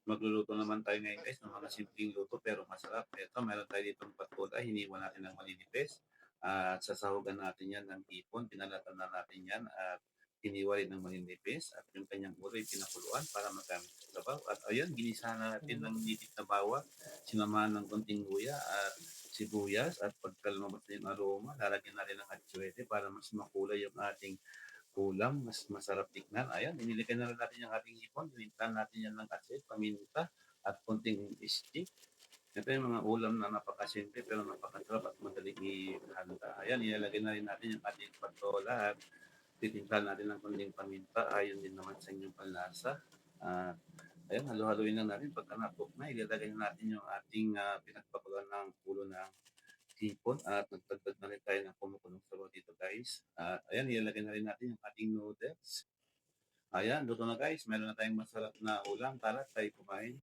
Magluluto naman tayo ngayon guys ng mga simpleng luto pero masarap. Eto meron tayo ditong patulay, hiniwa natin ng maninipis at sasahugan natin 'yan ng hipon, pinalatan na natin 'yan at hiniwa rin ng maninipis at yung kanyang ulo ay pinakuluan para magamit sa sabaw at ayun ginisahan na natin ng litik na bawang, sinamahan ng konting luya at sibuyas at pagka lumabas na yung aroma lalagyan na rin ng atsuete para mas makulay yung ating ulam, mas masarap tignan. Ayan, inilagay na rin natin yung ating hipon, tinikman natin yan ng asin, paminta, at konting stick. Ito yung mga ulam na napakasimple pero napakasarap at madaling ihanda. Ayan, ilalagay na rin natin yung ating patola at titimplan natin ng konting paminta ayon din naman sa inyong panlasa. At ayan, halu-haluin lang natin. Pagka na-cook na, ilalagay na natin yung ating pinagpakuloan ng ulo ng hipon at nagdagdag na rin tayo ng kumukulong sabaw dito guys. At ayan, ilalagay na rin natin yung ating noodles. Ayan, luto na guys. Meron na tayong masarap na ulam. Tara, tayo kumain.